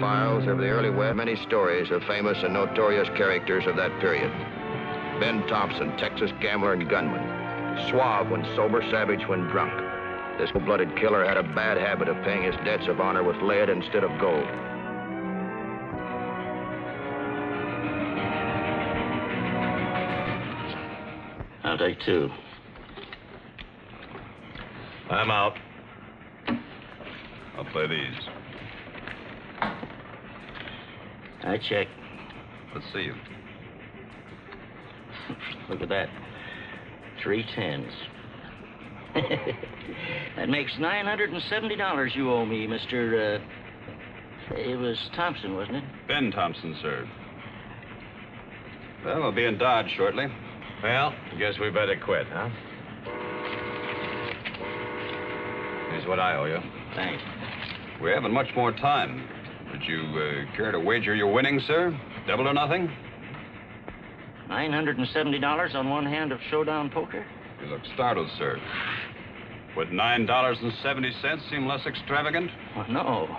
files of the early West many stories of famous and notorious characters of that period. Ben Thompson, Texas gambler and gunman. Suave when sober, savage when drunk. This cold-blooded killer had a bad habit of paying his debts of honor with lead instead of gold. I'll take two. I'm out. I'll play these. I check. Let's see you. Look at that. 3 tens. That makes $970 you owe me, Mr. It was Thompson, wasn't it? Ben Thompson, sir. Well, we'll be in Dodge shortly. Well, guess we better quit, huh? Here's what I owe you. Thanks. We haven't much more time. Would you care to wager your winnings, sir? Double or nothing? $970 on one hand of showdown poker? You look startled, sir. Would $9.70 seem less extravagant? Well, no.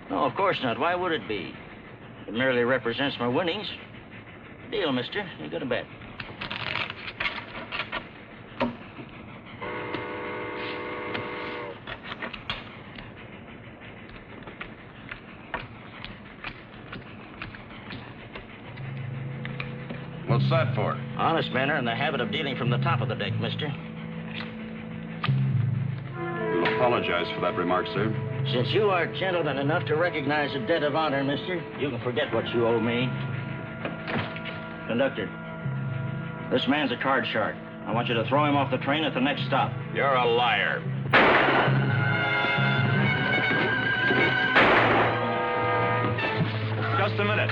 No, of course not. Why would it be? It merely represents my winnings. Deal, mister. You got a bet. What's that for? Honest men are in the habit of dealing from the top of the deck, mister. You'll apologize for that remark, sir. Since you are gentleman enough to recognize a debt of honor, mister, you can forget what you owe me. Conductor, this man's a card shark. I want you to throw him off the train at the next stop. You're a liar. Just a minute.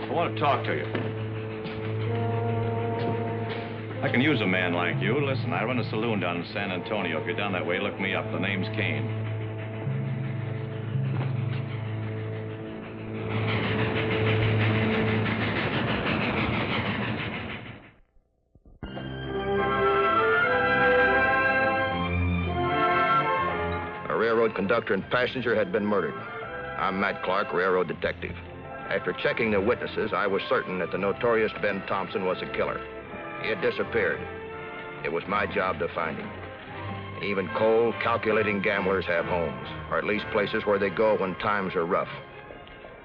I want to talk to you. I can use a man like you. Listen, I run a saloon down in San Antonio. If you're down that way, look me up. The name's Kane. A railroad conductor and passenger had been murdered. I'm Matt Clark, railroad detective. After checking the witnesses, I was certain that the notorious Ben Thompson was a killer. He had disappeared. It was my job to find him. Even cold, calculating gamblers have homes, or at least places where they go when times are rough.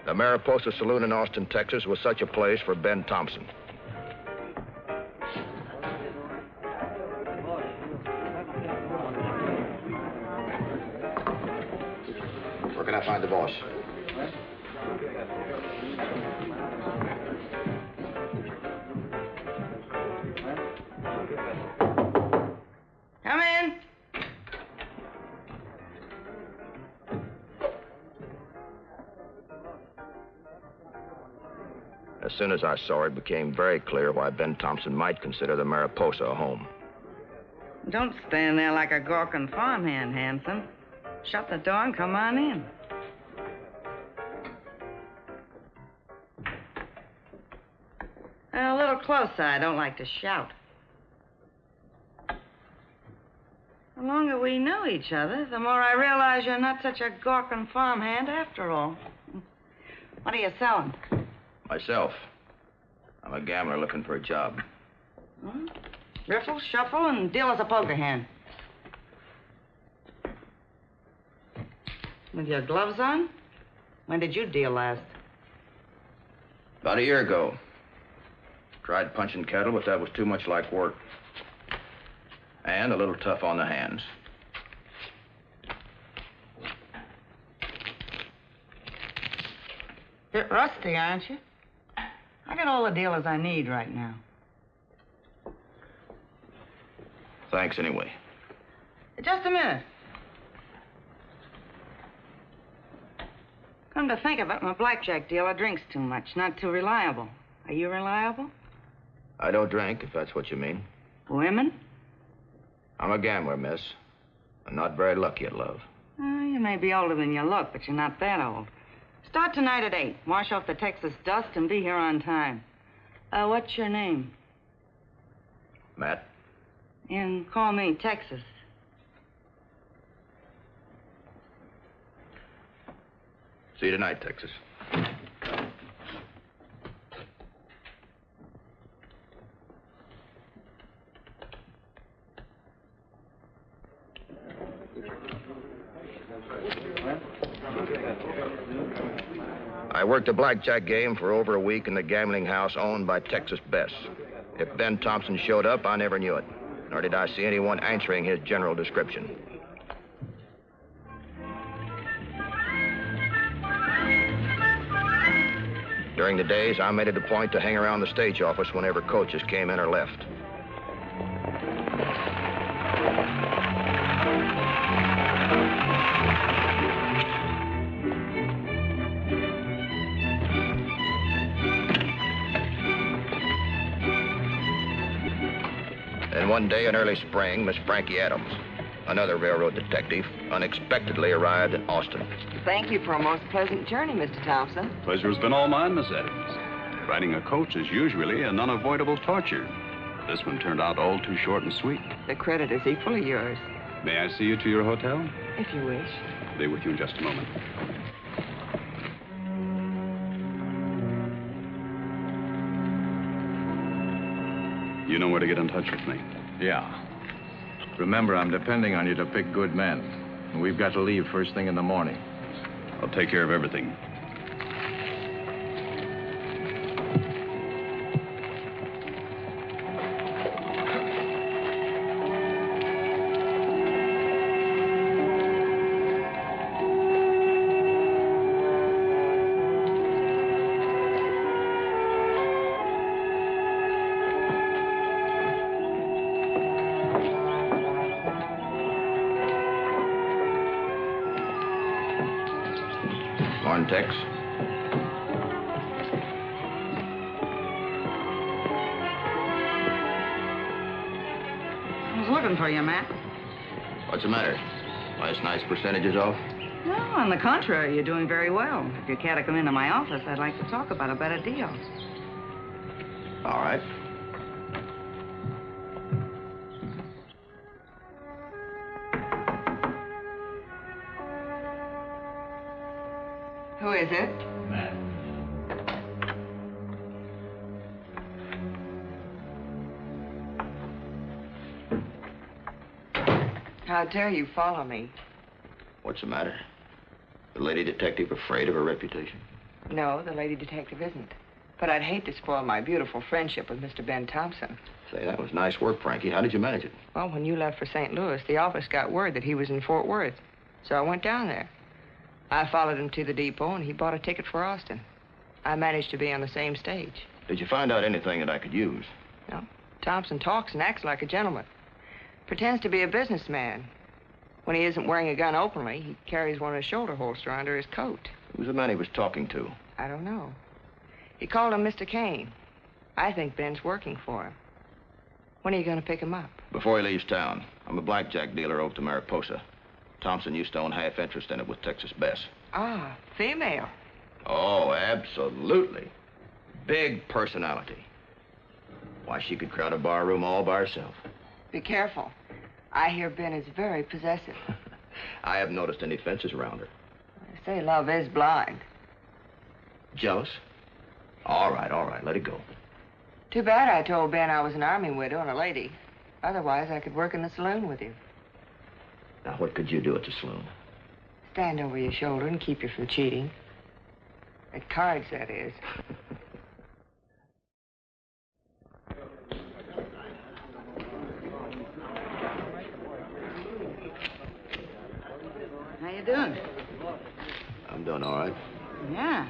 The Mariposa Saloon in Austin, Texas was such a place for Ben Thompson. Where can I find the boss? Come in. As soon as I saw her, it became very clear why Ben Thompson might consider the Mariposa a home. Don't stand there like a gawking farmhand, Hanson. Shut the door and come on in. A little closer. I don't like to shout. The longer we know each other, the more I realize you're not such a gawking farmhand after all. What are you selling? Myself. I'm a gambler looking for a job. Hmm? Riffle, shuffle, and deal as a poker hand. With your gloves on? When did you deal last? About a year ago. Tried punching cattle, but that was too much like work. And a little tough on the hands. Bit rusty, aren't you? I got all the dealers I need right now. Thanks anyway. Just a minute. Come to think of it, my blackjack dealer drinks too much, not too reliable. Are you reliable? I don't drink, if that's what you mean. Women? I'm a gambler, miss. I'm not very lucky at love. You may be older than you look, but you're not that old. Start tonight at 8. Wash off the Texas dust and be here on time. What's your name? Matt. And call me Texas. See you tonight, Texas. I worked a blackjack game for over a week in the gambling house owned by Texas Bess. If Ben Thompson showed up, I never knew it, nor did I see anyone answering his general description. During the days, I made it a point to hang around the stage office whenever coaches came in or left. Then one day in early spring, Miss Frankie Adams, another railroad detective, unexpectedly arrived in Austin. Thank you for a most pleasant journey, Mr. Thompson. Pleasure's been all mine, Miss Adams. Riding a coach is usually an unavoidable torture. This one turned out all too short and sweet. The credit is equally yours. May I see you to your hotel? If you wish. I'll be with you in just a moment. You know where to get in touch with me. Yeah. Remember, I'm depending on you to pick good men. And we've got to leave first thing in the morning. I'll take care of everything. Morning, Tex. I was looking for you, Matt. What's the matter? Last night's percentages off? No, on the contrary, you're doing very well. If you care to come into my office, I'd like to talk about a better deal. All right. Who is it? Matt. How dare you follow me? What's the matter? The lady detective afraid of her reputation? No, the lady detective isn't. But I'd hate to spoil my beautiful friendship with Mr. Ben Thompson. Say, that was nice work, Frankie. How did you manage it? Well, when you left for St. Louis, the office got word that he was in Fort Worth. So I went down there. I followed him to the depot, and he bought a ticket for Austin. I managed to be on the same stage. Did you find out anything that I could use? No. Thompson talks and acts like a gentleman. Pretends to be a businessman. When he isn't wearing a gun openly, he carries one in a shoulder holster under his coat. Who's the man he was talking to? I don't know. He called him Mr. Kane. I think Ben's working for him. When are you going to pick him up? Before he leaves town. I'm a blackjack dealer over to Mariposa. Thompson used to own half interest in it with Texas Bess. Ah, female. Oh, absolutely. Big personality. Why, she could crowd a bar room all by herself. Be careful. I hear Ben is very possessive. I haven't noticed any fences around her. They say love is blind. Jealous? All right, let it go. Too bad I told Ben I was an army widow and a lady. Otherwise, I could work in the saloon with you. Now, what could you do at the saloon? Stand over your shoulder and keep you from cheating. At cards, that is. How you doing? I'm doing all right. Yeah.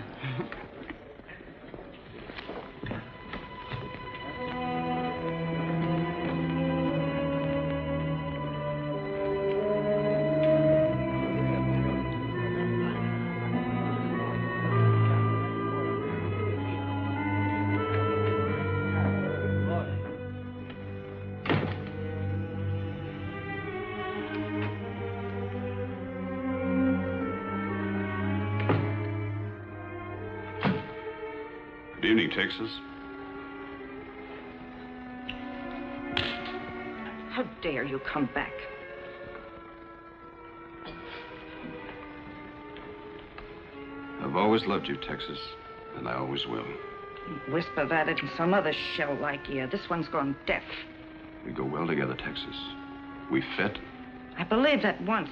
Good evening, Texas. How dare you come back? I've always loved you, Texas, and I always will. You whisper that into some other shell-like ear. This one's gone deaf. We go well together, Texas. We fit, I believed that once.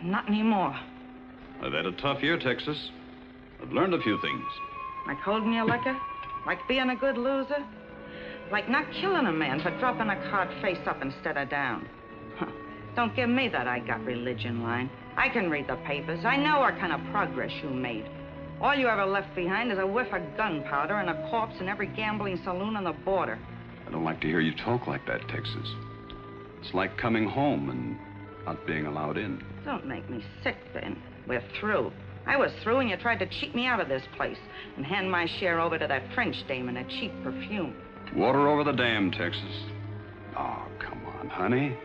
Not anymore. I've had a tough year, Texas. I've learned a few things. Like holding your liquor? Like being a good loser? Like not killing a man for dropping a card face up instead of down? Don't give me that I got religion line. I can read the papers. I know what kind of progress you made. All you ever left behind is a whiff of gunpowder and a corpse in every gambling saloon on the border. I don't like to hear you talk like that, Texas. It's like coming home and not being allowed in. Don't make me sick, Ben. We're through. I was through and you tried to cheat me out of this place and hand my share over to that French dame and a cheap perfume. Water over the dam, Texas. Oh, come on, honey.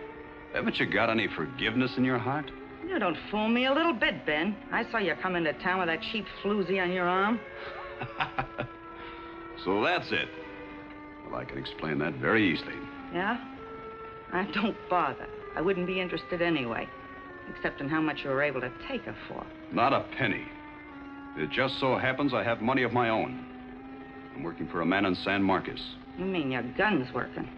Haven't you got any forgiveness in your heart? You don't fool me a little bit, Ben. I saw you come into town with that cheap floozy on your arm. So that's it. Well, I can explain that very easily. Yeah? Don't bother. I wouldn't be interested anyway, except in how much you were able to take her for. Not a penny. It just so happens I have money of my own. I'm working for a man in San Marcos. You mean your gun's working?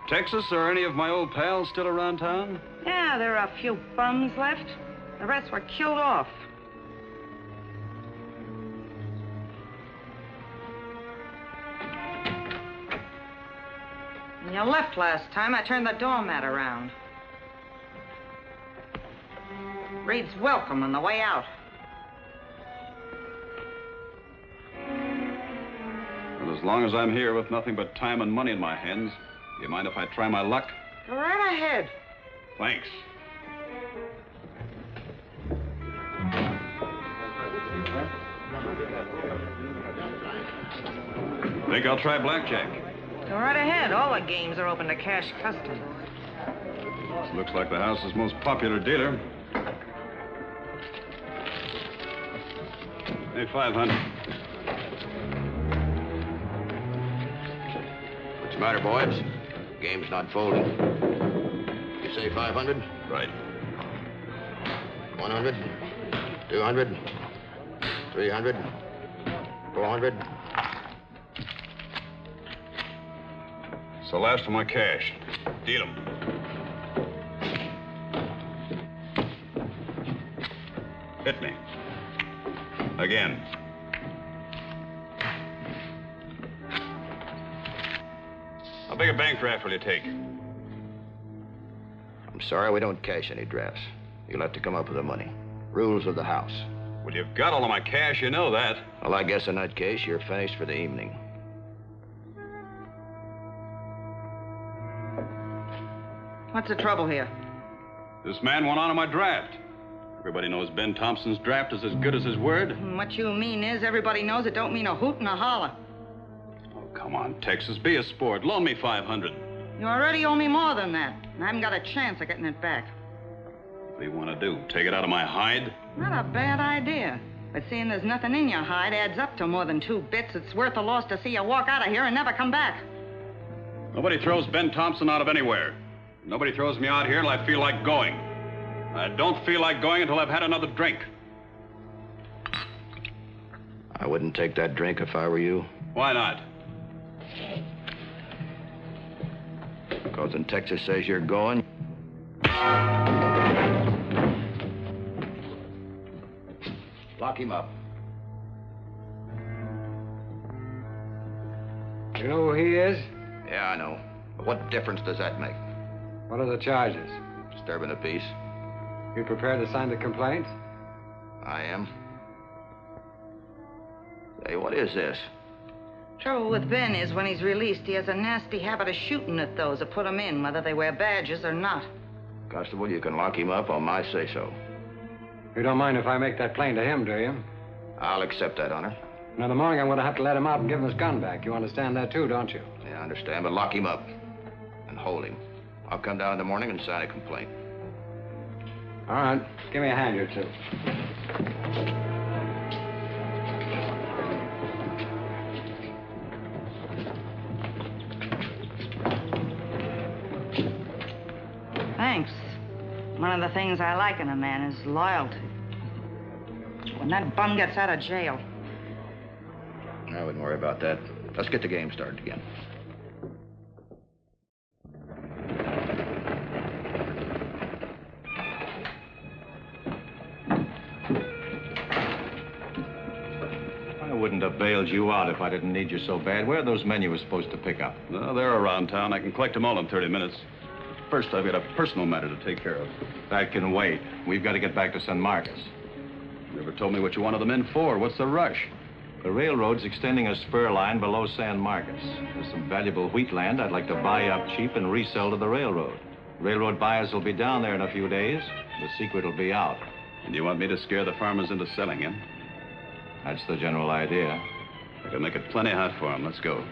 Texas, are any of my old pals still around town? Yeah, there are a few bums left. The rest were killed off. When you left last time, I turned the doormat around. Reads welcome on the way out. Well, as long as I'm here with nothing but time and money in my hands, do you mind if I try my luck? Go right ahead. Thanks. Think I'll try blackjack. Go right ahead. All the games are open to cash customers. This looks like the house's most popular dealer. Hey, 500. What's the matter, boys? Game's not folding. You say 500? Right. 100? 200? 300? 400? It's the last of my cash. Deal 'em. Hit me. Again. How big a bank draft will you take? I'm sorry, we don't cash any drafts. You'll have to come up with the money. Rules of the house. Well, you've got all of my cash, you know that. Well, I guess in that case, you're finished for the evening. What's the trouble here? This man went on my draft. Everybody knows Ben Thompson's draft is as good as his word. What you mean is everybody knows it don't mean a hoot and a holler. Oh, come on, Texas. Be a sport. Loan me 500. You already owe me more than that. And I haven't got a chance of getting it back. What do you want to do? Take it out of my hide? Not a bad idea. But seeing there's nothing in your hide adds up to more than 2 bits. It's worth the loss to see you walk out of here and never come back. Nobody throws Ben Thompson out of anywhere. Nobody throws me out here until I feel like going. I don't feel like going until I've had another drink. I wouldn't take that drink if I were you. Why not? Because when Texas says you're going... Lock him up. You know who he is? Yeah, I know. But what difference does that make? What are the charges? Disturbing the peace. You prepared to sign the complaint? I am. Hey, what is this? Trouble with Ben is when he's released, he has a nasty habit of shooting at those that put him in, whether they wear badges or not. Constable, you can lock him up on my say-so. You don't mind if I make that plain to him, do you? I'll accept that honor. Now, in the morning, I'm going to have to let him out and give him his gun back. You understand that, too, don't you? Yeah, I understand, but lock him up and hold him. I'll come down in the morning and sign a complaint. All right. Give me a hand, you two. Thanks. One of the things I like in a man is loyalty. When that bum gets out of jail. I wouldn't worry about that. Let's get the game started again. wouldn't have bailed you out if I didn't need you so bad. Where are those men you were supposed to pick up? Well, they're around town. I can collect them all in 30 minutes. First, I've got a personal matter to take care of. That can wait. We've got to get back to San Marcos. You never told me what you wanted the men for. What's the rush? The railroad's extending a spur line below San Marcos. There's some valuable wheat land I'd like to buy up cheap and resell to the railroad. Railroad buyers will be down there in a few days. The secret will be out. And you want me to scare the farmers into selling, eh? That's the general idea. I can make it plenty hot for them. Let's go.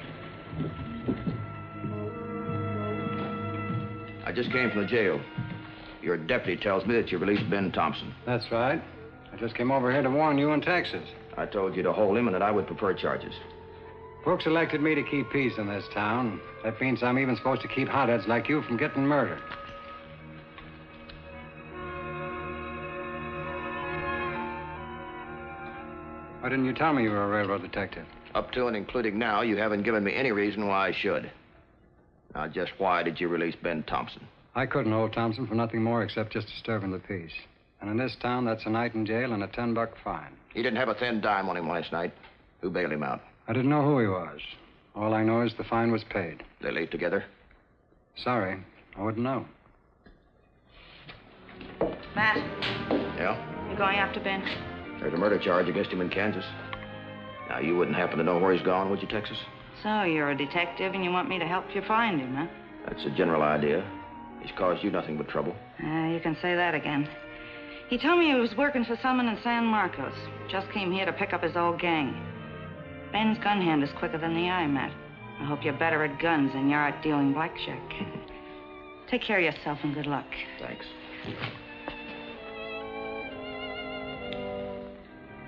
I just came from the jail. Your deputy tells me that you released Ben Thompson. That's right. I just came over here to warn you in Texas. I told you to hold him and that I would prefer charges. Brooks elected me to keep peace in this town. That means I'm even supposed to keep hotheads like you from getting murdered. Why didn't you tell me you were a railroad detective? Up to and including now, you haven't given me any reason why I should. Now, just why did you release Ben Thompson? I couldn't hold Thompson for nothing more except just disturbing the peace. And in this town, that's a night in jail and a $10 fine. He didn't have a thin dime on him last night. Who bailed him out? I didn't know who he was. All I know is the fine was paid. They leave together? Sorry, I wouldn't know. Matt, Yeah? you going after Ben? There's a murder charge against him in Kansas. Now, you wouldn't happen to know where he's gone, would you, Texas? So, you're a detective and you want me to help you find him, huh? That's a general idea. He's caused you nothing but trouble. You can say that again. He told me he was working for someone in San Marcos. Just came here to pick up his old gang. Ben's gun hand is quicker than the eye, Matt. I hope you're better at guns than you are at dealing blackjack. Take care of yourself and good luck. Thanks.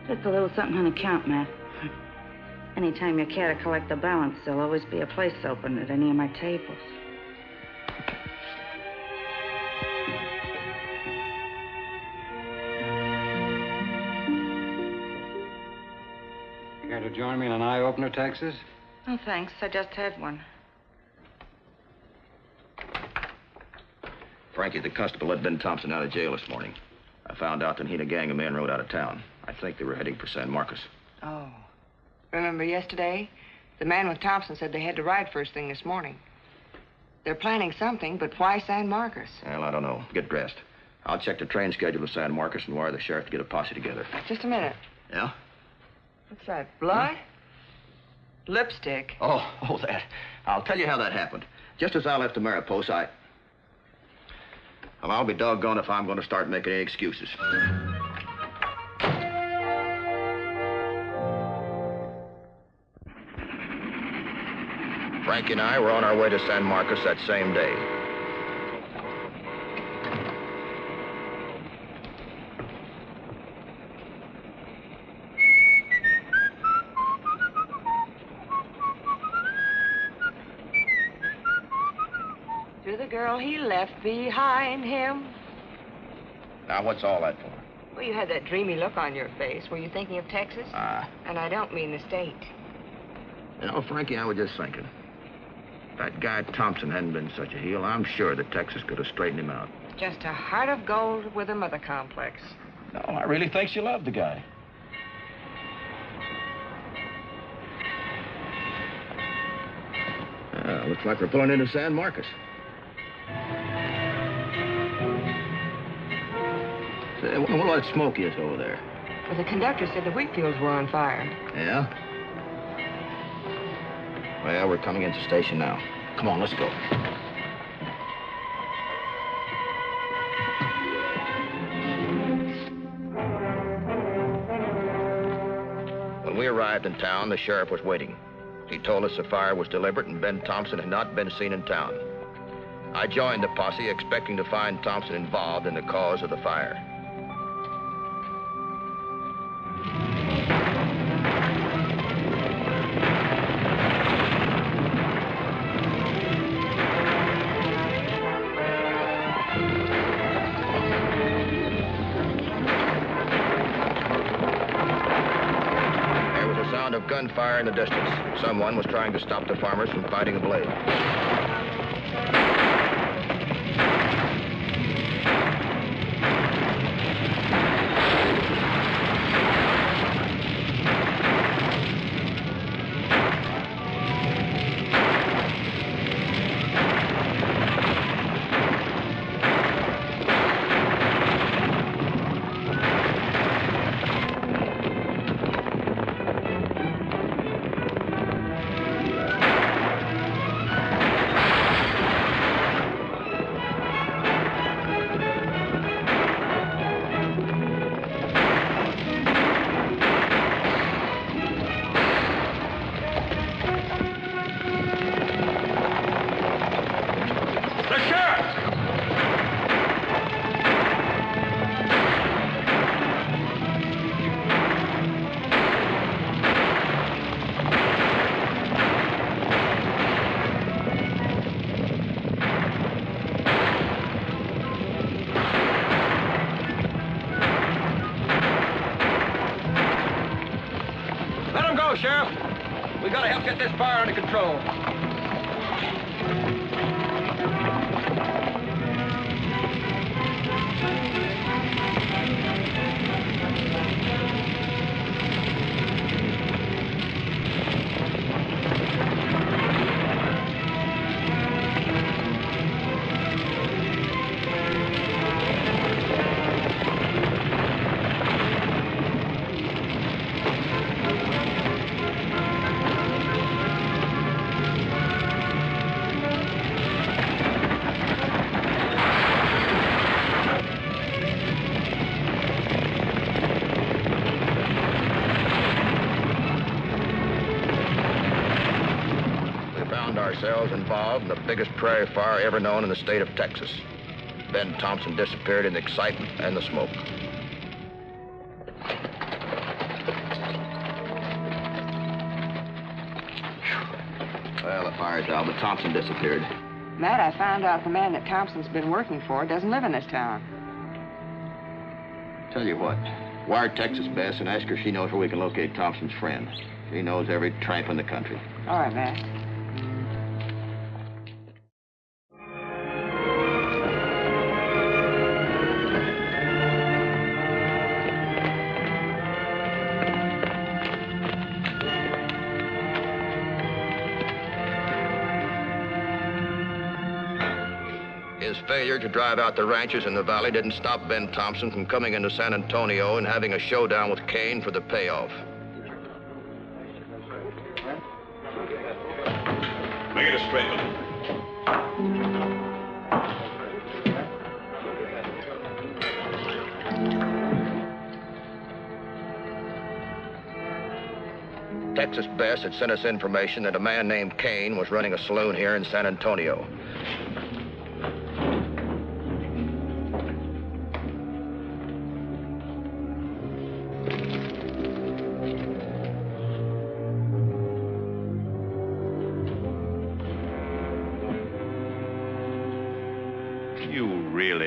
Just a little something on account, Matt. Anytime you care to collect the balance, there'll always be a place open at any of my tables. Care to join me in an eye-opener, Texas? Oh, thanks. I just had one. Frankie, the constable let Ben Thompson out of jail this morning. I found out that he and a gang of men rode out of town. I think they were heading for San Marcos. Oh. Remember yesterday? The man with Thompson said they had to ride first thing this morning. They're planning something, but why San Marcos? Well, I don't know. Get dressed. I'll check the train schedule to San Marcos and wire the sheriff to get a posse together. Just a minute. Yeah? What's that, blood? Lipstick. Oh, that. I'll tell you how that happened. Just as I left the Mariposa, Well, I'll be doggone if I'm going to start making any excuses. Frankie and I were on our way to San Marcos that same day. To the girl he left behind him. Now, what's all that for? Well, you had that dreamy look on your face. Were you thinking of Texas? And I don't mean the state. You know, Frankie, I was just thinking. If that guy Thompson hadn't been such a heel, I'm sure that Texas could have straightened him out. Just a heart of gold with a mother complex. No, I really think she loved the guy. Looks like we're pulling into San Marcos. Say, I wonder what smoke is over there. Well, the conductor said the wheat fields were on fire. Yeah? Well, we're coming into station now. Come on, let's go. When we arrived in town, the sheriff was waiting. He told us the fire was deliberate and Ben Thompson had not been seen in town. I joined the posse, expecting to find Thompson involved in the cause of the fire. Of gunfire in the distance. Someone was trying to stop the farmers from fighting a blaze. The sheriff! Let him go, Sheriff. We gotta help get this fire under control. Ourselves involved in the biggest prairie fire ever known in the state of Texas. Ben Thompson disappeared in the excitement and the smoke. Well, the fire's out, but Thompson disappeared. Matt, I found out the man that Thompson's been working for doesn't live in this town. Tell you what, wire Texas Bess and ask her if she knows where we can locate Thompson's friend. She knows every tramp in the country. All right, Matt. His failure to drive out the ranchers in the valley didn't stop Ben Thompson from coming into San Antonio and having a showdown with Kane for the payoff. Make it a straight one. Texas Bess had sent us information that a man named Kane was running a saloon here in San Antonio.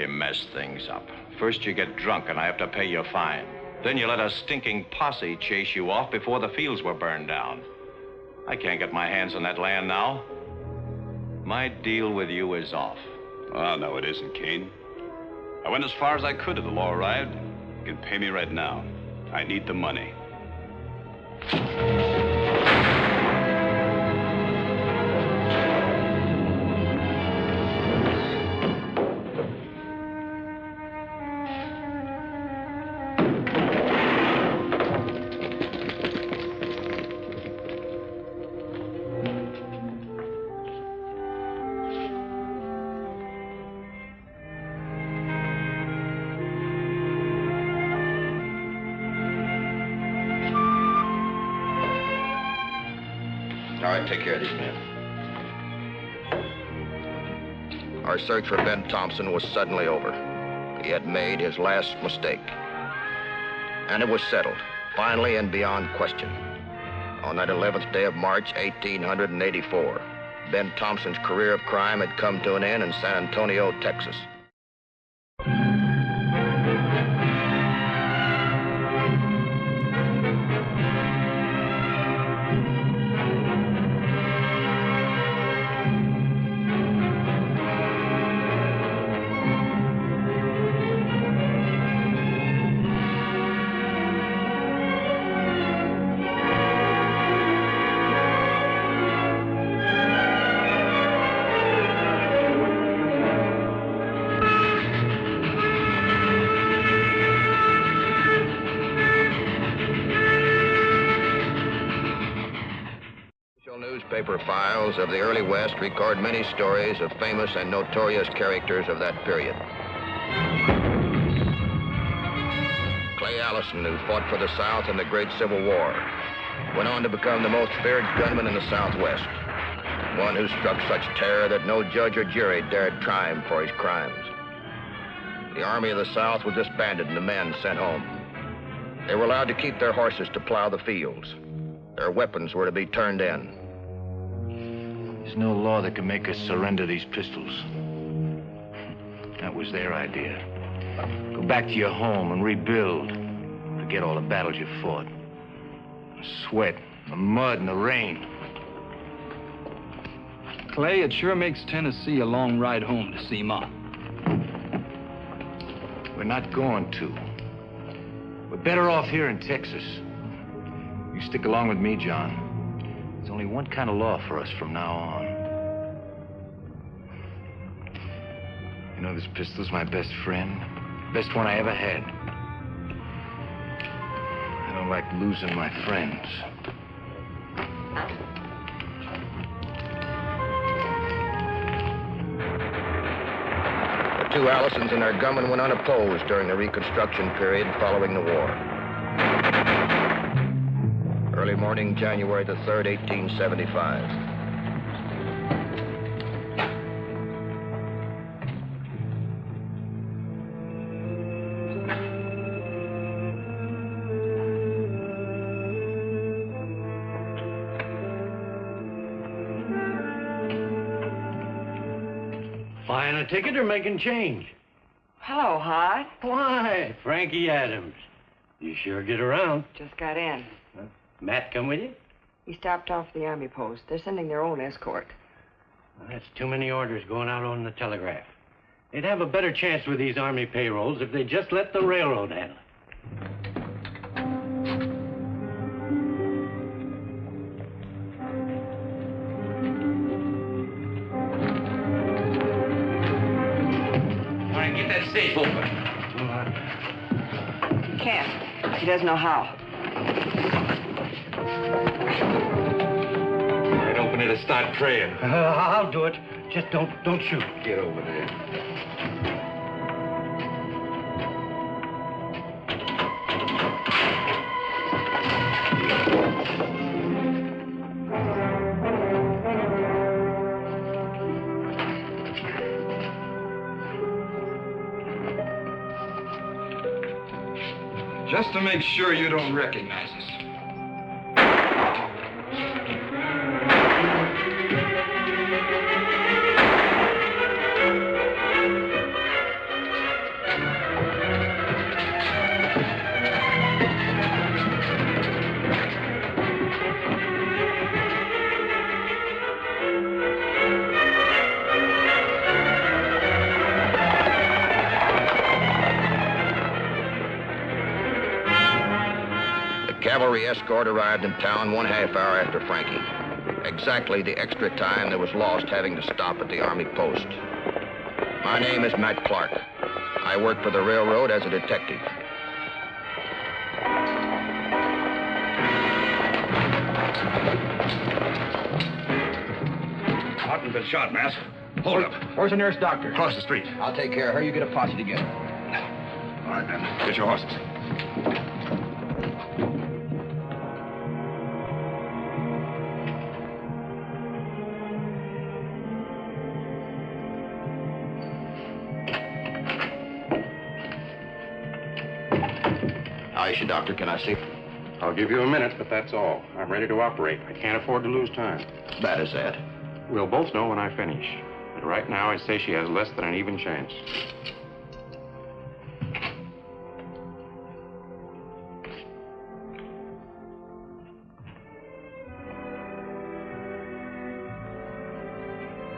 Mess things up. First you get drunk and I have to pay your fine. Then you let a stinking posse chase you off before the fields were burned down. I can't get my hands on that land now. My deal with you is off. Oh, no, it isn't, Kane. I went as far as I could till the law arrived. You can pay me right now. I need the money. All right, take care of these men. Our search for Ben Thompson was suddenly over. He had made his last mistake. And it was settled, finally and beyond question. On that 11th day of March, 1884, Ben Thompson's career of crime had come to an end in San Antonio, Texas. Newspaper files of the early West record many stories of famous and notorious characters of that period. Clay Allison, who fought for the South in the Great Civil War, went on to become the most feared gunman in the Southwest. One who struck such terror that no judge or jury dared try him for his crimes. The Army of the South was disbanded and the men sent home. They were allowed to keep their horses to plow the fields. Their weapons were to be turned in. There's no law that can make us surrender these pistols. That was their idea. Go back to your home and rebuild. Forget all the battles you fought. The sweat, the mud, and the rain. Clay, it sure makes Tennessee a long ride home to see Ma. We're not going to. We're better off here in Texas. You stick along with me, John. There's only one kind of law for us from now on. You know, this pistol's my best friend. Best one I ever had. I don't like losing my friends. The two Allisons and their gunmen went unopposed during the Reconstruction period following the war. Early morning, January the 3rd, 1875. Buying a ticket or making change? Hello, Hod. Why, Frankie Adams. You sure get around. Just got in. Matt come with you? He stopped off the Army post. They're sending their own escort. Well, that's too many orders going out on the telegraph. They'd have a better chance with these Army payrolls if they just let the railroad handle it. All right, get that safe open. He can't. He doesn't know how. All right, open it and start praying. I'll do it. Just don't shoot. Get over there. Just to make sure you don't recognize us. Cavalry escort arrived in town 1/2 hour after Frankie. Exactly the extra time that was lost having to stop at the Army post. My name is Matt Clark. I work for the railroad as a detective. Martin's been shot, Mass. Hold up. Where's the nearest doctor? Across the street. I'll take care of her. You get a posse together. All right, then. Get your horses. How is she, Doctor? Can I see? I'll give you a minute, but that's all. I'm ready to operate. I can't afford to lose time. Bad as that. We'll both know when I finish. But right now, I'd say she has less than an even chance.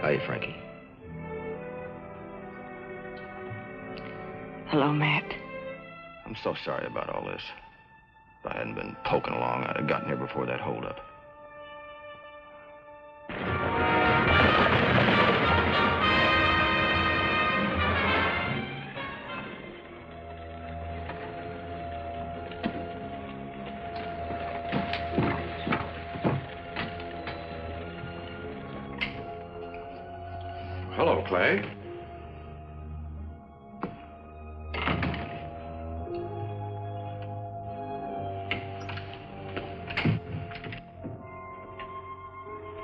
Hi, Frankie. Hello, Matt. I'm so sorry about all this. If I hadn't been poking along, I'd have gotten here before that holdup. Hello, Clay.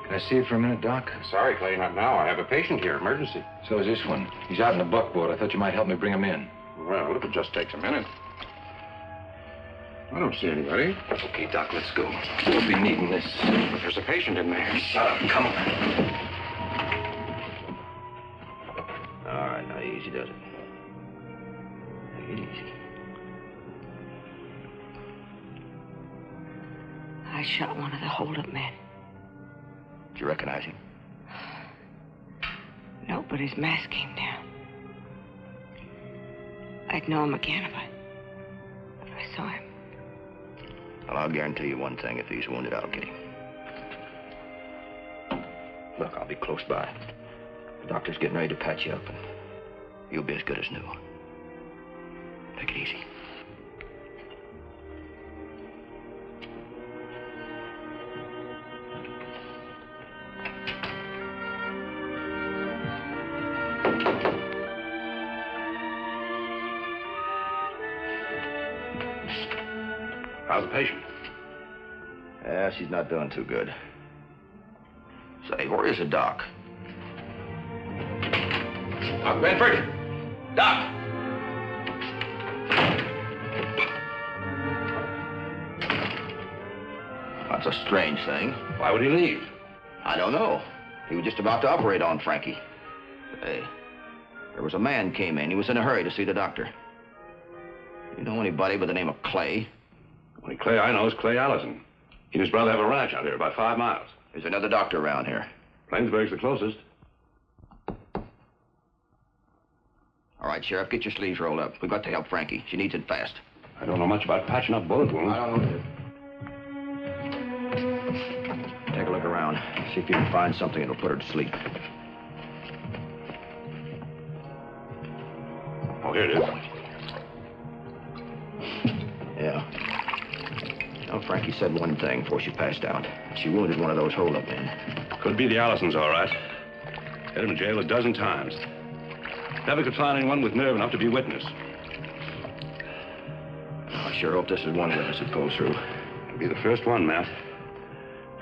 Can I see it for a minute, Doc? Sorry, Clay, not now. I have a patient here, emergency. So is this one. He's out in the buckboard. I thought you might help me bring him in. Well, if it just takes a minute. I don't see anybody. Okay, Doc, let's go. We'll be needing this. But there's a patient in there. Shut up. Come on. All right, now easy does it. Take it easy. I shot one of the hold-up men. Did you recognize him? No, but his mask came down. I'd know him again if I saw him. Well, I'll guarantee you one thing. If he's wounded, I'll get him. Look, I'll be close by. The doctor's getting ready to patch you up, and you'll be as good as new. Take it easy. How's the patient? Yeah, she's not doing too good. Say, where is the doc? Doc Bedford! Doc! That's a strange thing. Why would he leave? I don't know. He was just about to operate on Frankie. Hey, there was a man came in. He was in a hurry to see the doctor. You know anybody by the name of Clay? Only Clay I know is Clay Allison. He and his brother have a ranch out here, about 5 miles. There's another doctor around here. Plainsburg's the closest. All right, Sheriff, get your sleeves rolled up. We've got to help Frankie. She needs it fast. I don't know much about patching up bullet wounds. I don't know. Take a look around. See if you can find something that'll put her to sleep. Oh, here it is. Yeah. Well, Frankie said one thing before she passed out. She wounded one of those hold-up men. Could be the Allisons, all right. Had him in jail a dozen times. Never could find anyone with nerve enough to be witness. I sure hope this is one witness that pulls through. It'll be the first one, Matt.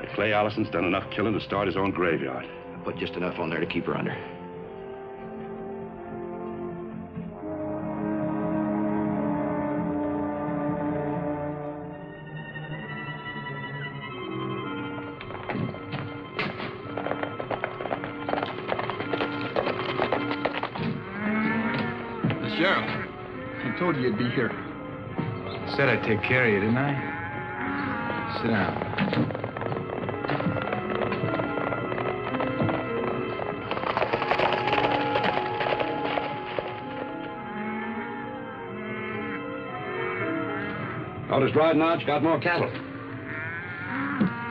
That Clay Allison's done enough killing to start his own graveyard. I put just enough on there to keep her under. Sheriff, I told you you'd be here. Said I'd take care of you, didn't I? Sit down. Notice riding out, you got more cattle.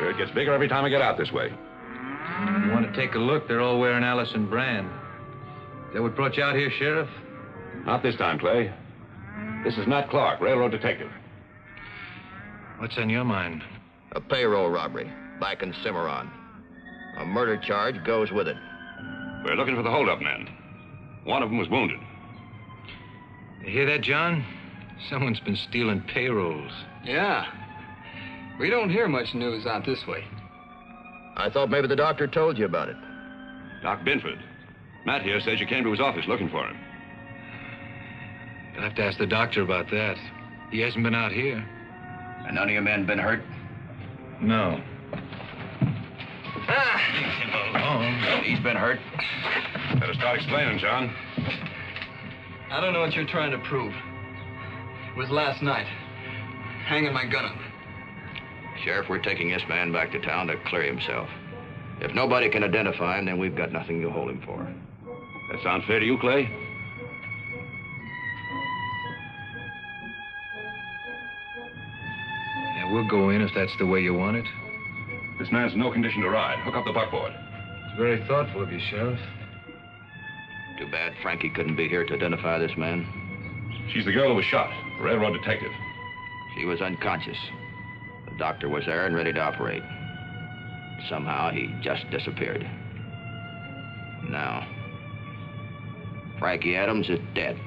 It gets bigger every time I get out this way. You want to take a look? They're all wearing Allison brand. Is that what brought you out here, Sheriff? Not this time, Clay. This is Matt Clark, railroad detective. What's on your mind? A payroll robbery back in Cimarron. A murder charge goes with it. We're looking for the hold-up men. One of them was wounded. You hear that, John? Someone's been stealing payrolls. Yeah. We don't hear much news out this way. I thought maybe the doctor told you about it. Doc Binford. Matt here says you came to his office looking for him. You'll have to ask the doctor about that. He hasn't been out here. And none of your men been hurt? No. Leave him alone. He's been hurt. Better start explaining, John. I don't know what you're trying to prove. It was last night. Hanging my gun up. Sheriff, we're taking this man back to town to clear himself. If nobody can identify him, then we've got nothing to hold him for. That sound fair to you, Clay? Yeah, we'll go in if that's the way you want it. This man's in no condition to ride. Hook up the buckboard. It's very thoughtful of you, Sheriff. Too bad Frankie couldn't be here to identify this man. She's the girl who was shot, a railroad detective. She was unconscious. The doctor was there and ready to operate. Somehow he just disappeared. Now, Frankie Adams is dead.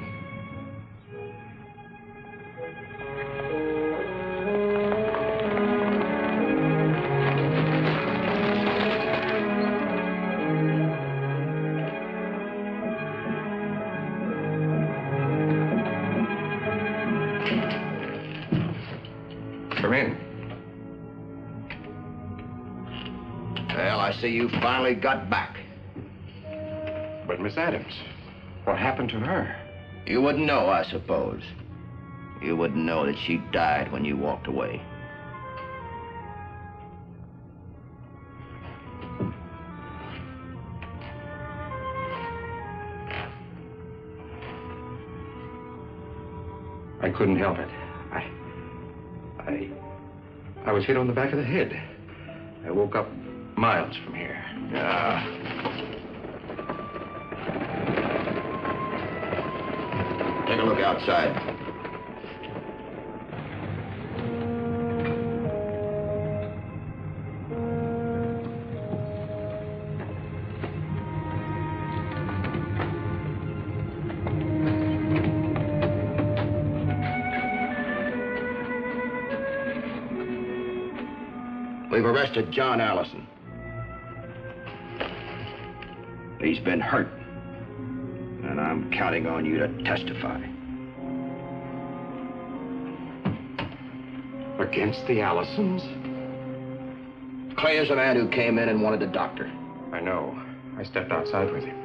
Come in. Well, I see you finally got back. But Miss Adams, what happened to her? You wouldn't know, I suppose. You wouldn't know that she died when you walked away. I couldn't help it. I was hit on the back of the head. I woke up miles from here. Take a look outside. We've arrested John Allison. He's been hurt, and I'm counting on you to testify. Against the Allisons? Clay is the man who came in and wanted a doctor. I know. I stepped outside with him.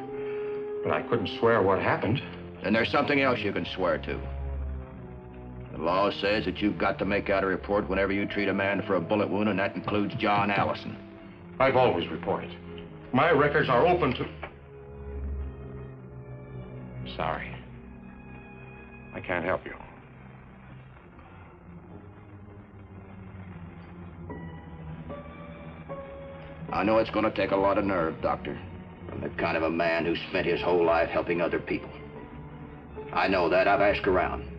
But I couldn't swear what happened. And there's something else you can swear to. The law says that you've got to make out a report whenever you treat a man for a bullet wound, and that includes John Allison. I've always reported. My records are open to... Sorry. I can't help you. I know it's going to take a lot of nerve, Doctor, from the kind of a man who spent his whole life helping other people. I know that. I've asked around.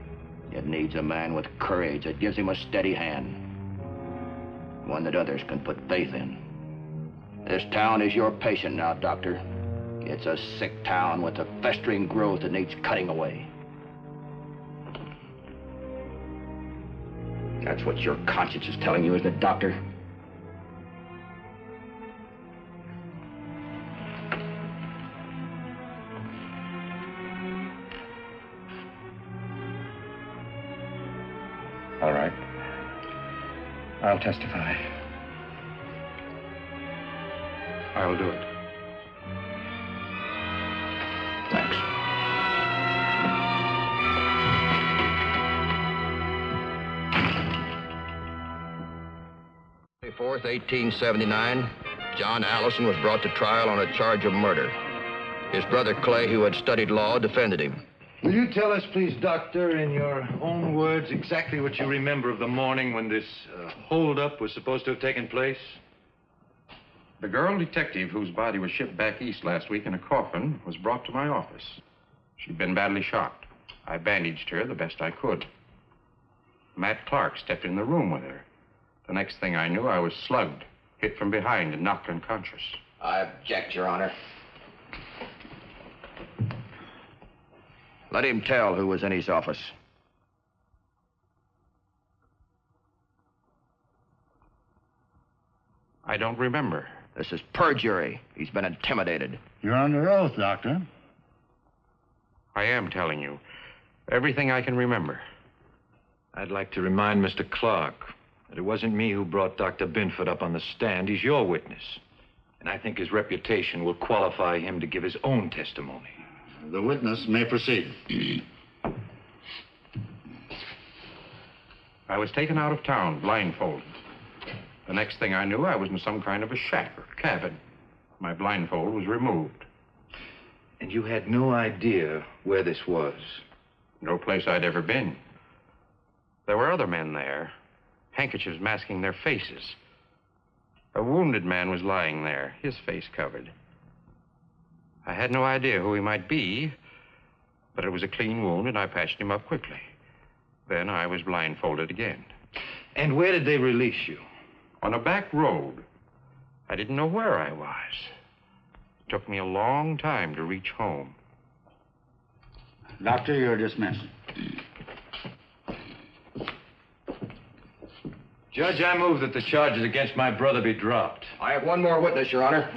It needs a man with courage that gives him a steady hand. One that others can put faith in. This town is your patient now, Doctor. It's a sick town with a festering growth that needs cutting away. That's what your conscience is telling you, isn't it, Doctor? All right. I'll testify. I'll do it. Thanks. 24th, 1879, John Allison was brought to trial on a charge of murder. His brother Clay, who had studied law, defended him. Will you tell us, please, Doctor, in your own words, exactly what you remember of the morning when this holdup was supposed to have taken place? The girl detective whose body was shipped back east last week in a coffin was brought to my office. She'd been badly shot. I bandaged her the best I could. Matt Clark stepped in the room with her. The next thing I knew, I was slugged, hit from behind, and knocked unconscious. I object, Your Honor. Let him tell who was in his office. I don't remember. This is perjury. He's been intimidated. You're under oath, Doctor. I am telling you everything I can remember. I'd like to remind Mr. Clark that it wasn't me who brought Dr. Binford up on the stand. He's your witness. And I think his reputation will qualify him to give his own testimony. The witness may proceed. I was taken out of town, blindfolded. The next thing I knew, I was in some kind of a shack or cabin. My blindfold was removed. And you had no idea where this was? No place I'd ever been. There were other men there, handkerchiefs masking their faces. A wounded man was lying there, his face covered. I had no idea who he might be, but it was a clean wound, and I patched him up quickly. Then I was blindfolded again. And where did they release you? On a back road. I didn't know where I was. It took me a long time to reach home. Doctor, you're dismissed. Judge, I move that the charges against my brother be dropped. I have one more witness, Your Honor.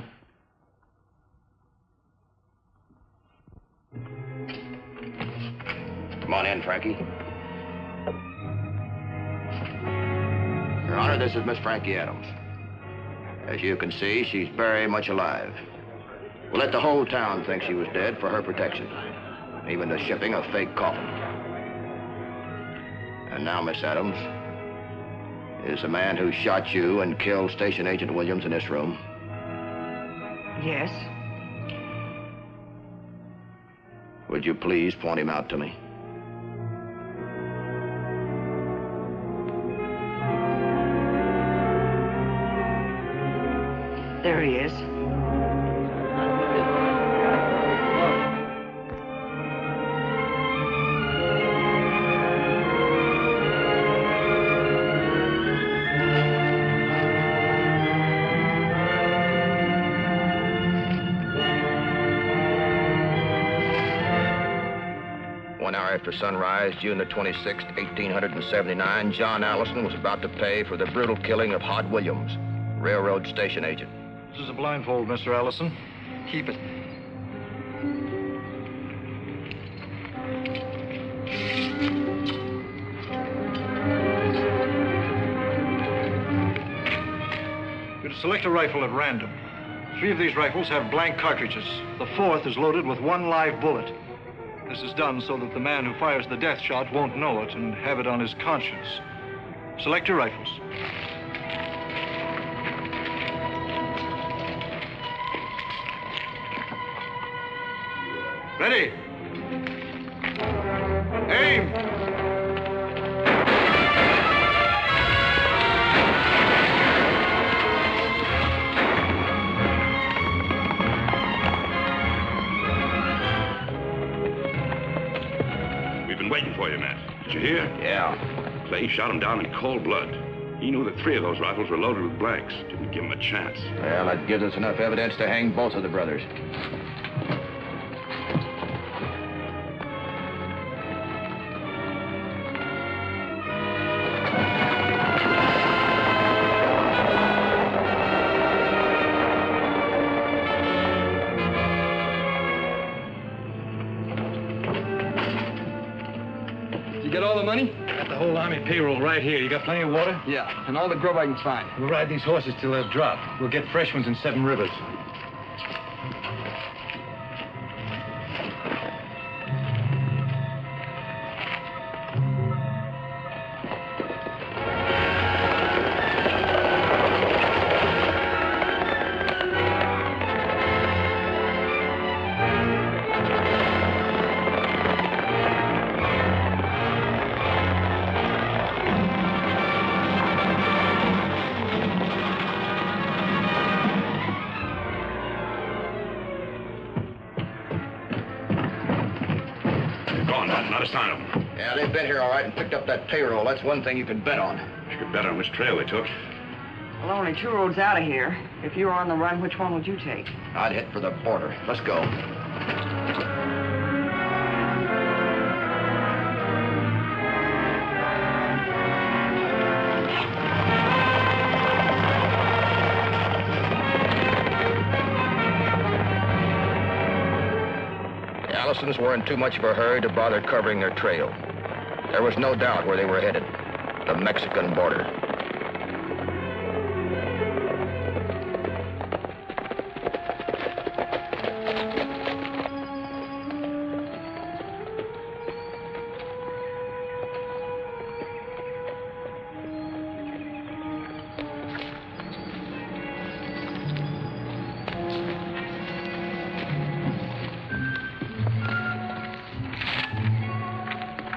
Come on in, Frankie. Honor, this is Miss Frankie Adams. As you can see, she's very much alive. We'll let the whole town think she was dead for her protection, even the shipping of fake coffin. And now, Miss Adams, is the man who shot you and killed Station Agent Williams in this room? Yes. Would you please point him out to me? There he is. After sunrise, June the 26th, 1879, John Allison was about to pay for the brutal killing of Hod Williams, railroad station agent. This is a blindfold, Mr. Allison. Keep it. You're to select a rifle at random. 3 of these rifles have blank cartridges. The 4th is loaded with 1 live bullet. This is done so that the man who fires the death shot won't know it and have it on his conscience. Select your rifles. Ready. Aim! Waiting for you, Matt. Did you hear? Yeah. Clay shot him down in cold blood. He knew that 3 of those rifles were loaded with blanks. Didn't give him a chance. Well, that gives us enough evidence to hang both of the brothers. Money? Got the whole Army payroll right here. You got plenty of water? Yeah, and all the grub I can find. We'll ride these horses till they're dropped. We'll get fresh ones in 7 Rivers. Not a sign of them. Yeah, they've been here all right and picked up that payroll. That's one thing you can bet on. You could bet on which trail they took. Well, only 2 roads out of here. If you were on the run, which one would you take? I'd hit for the border. Let's go. Allisons were in too much of a hurry to bother covering their trail. There was no doubt where they were headed, the Mexican border.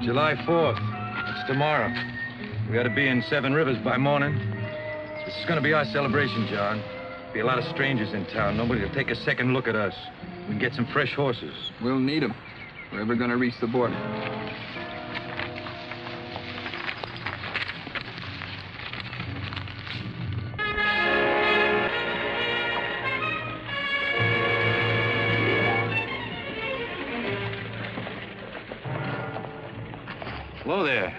July 4th. That's tomorrow. We got to be in 7 Rivers by morning. This is going to be our celebration, John. Be a lot of strangers in town. Nobody will take a second look at us. We can get some fresh horses. We'll need them. We're ever going to reach the border. Hello there.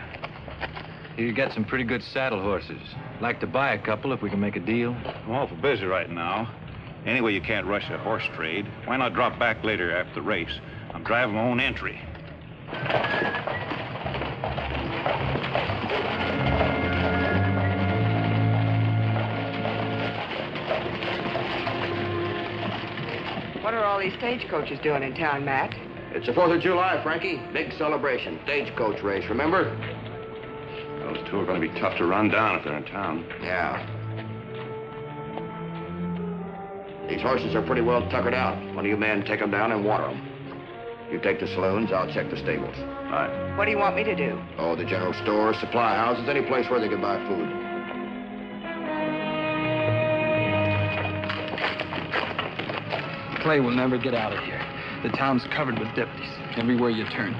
You got some pretty good saddle horses. Like to buy a couple if we can make a deal. I'm awful busy right now. Anyway, you can't rush a horse trade. Why not drop back later after the race? I'm driving my own entry. these stagecoaches doing in town, Matt? It's the 4th of July, Frankie. Big celebration. Stagecoach race, remember? Those two are going to be tough to run down if they're in town. Yeah. These horses are pretty well tuckered out. One of you men take them down and water them. You take the saloons, I'll check the stables. All right. What do you want me to do? Oh, the general store, supply houses, any place where they can buy food. Clay will never get out of here. The town's covered with deputies, everywhere you turn.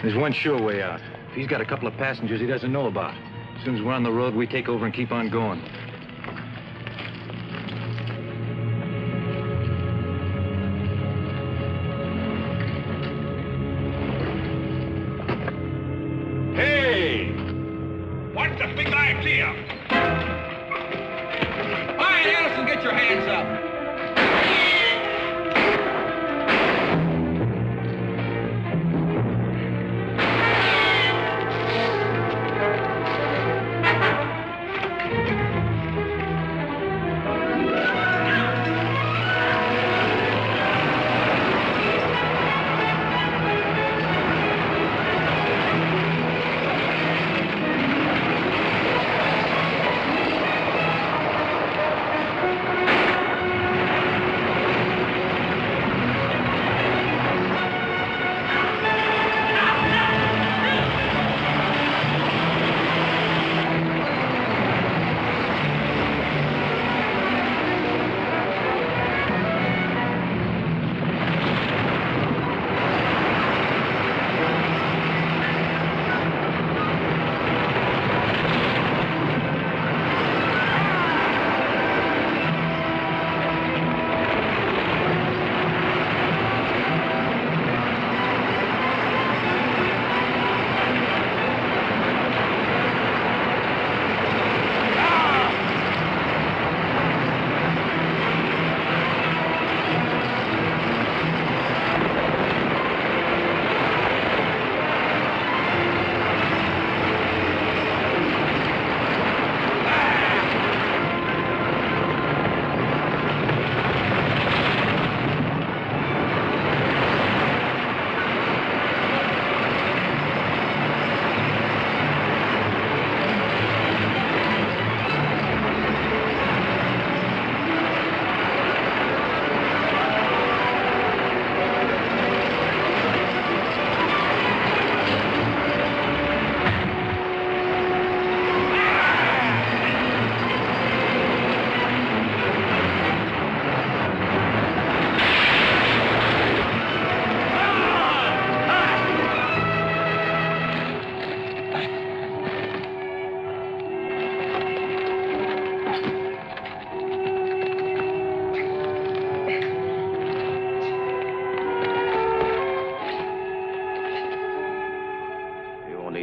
There's one sure way out. If he's got a couple of passengers he doesn't know about. As soon as we're on the road, we take over and keep on going. Hey! What's the big idea? All right, Allison, get your hands up.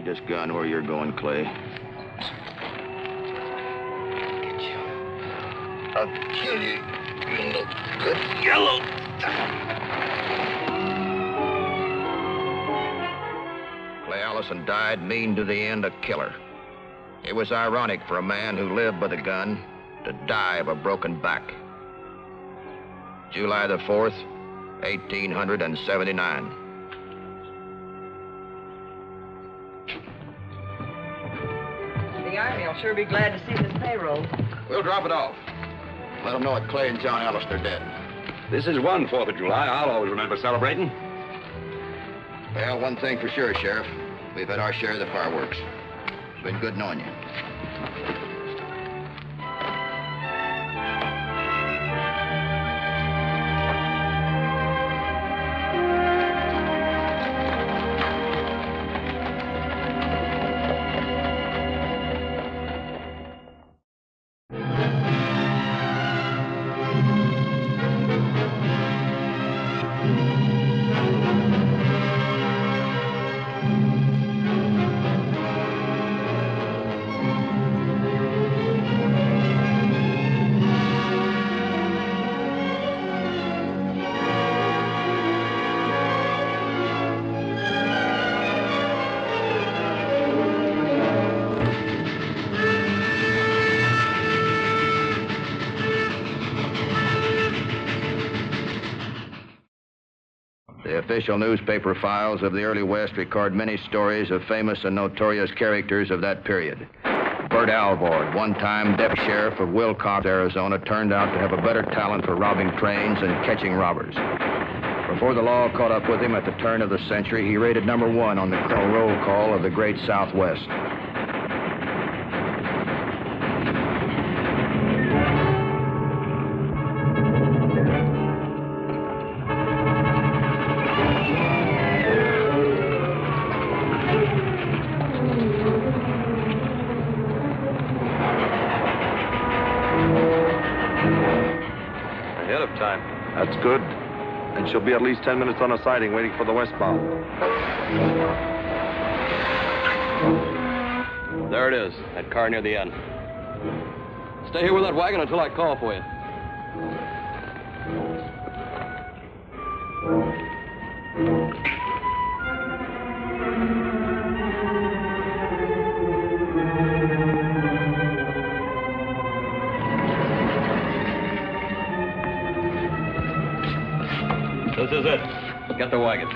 This gun where you're going, Clay. I'll kill you, you little good yellow. Clay Allison died mean to the end, a killer. It was ironic for a man who lived with a gun to die of a broken back. July the 4th, 1879. The Army will sure be glad to see this payroll. We'll drop it off. Let them know that Clay and John Allison are dead. This is one 4th of July I'll always remember celebrating. Well, one thing for sure, Sheriff. We've had our share of the fireworks. It's been good knowing you. official newspaper files of the early West record many stories of famous and notorious characters of that period. Bert Alvord, one-time deputy sheriff of Wilcox, Arizona, turned out to have a better talent for robbing trains and catching robbers. Before the law caught up with him at the turn of the century, he rated #1 on the criminal roll call of the great Southwest. Ahead of time. That's good. And she'll be at least 10 minutes on a siding waiting for the westbound. There it is, that car near the end. Stay here with that wagon until I call for you. This is it. Get the wagon.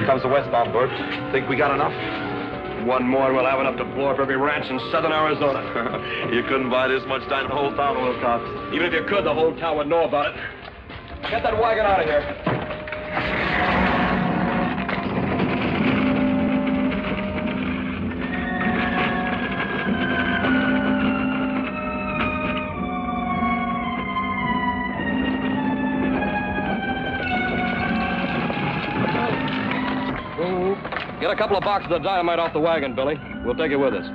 Comes the westbound, Bert. Think we got enough? One more and we'll have enough to blow up every ranch in southern Arizona. You couldn't buy this much time in the whole town, Wilcox. Even if you could, the whole town would know about it. Get that wagon out of here. Get a couple of boxes of dynamite off the wagon, Billy. We'll take it with us.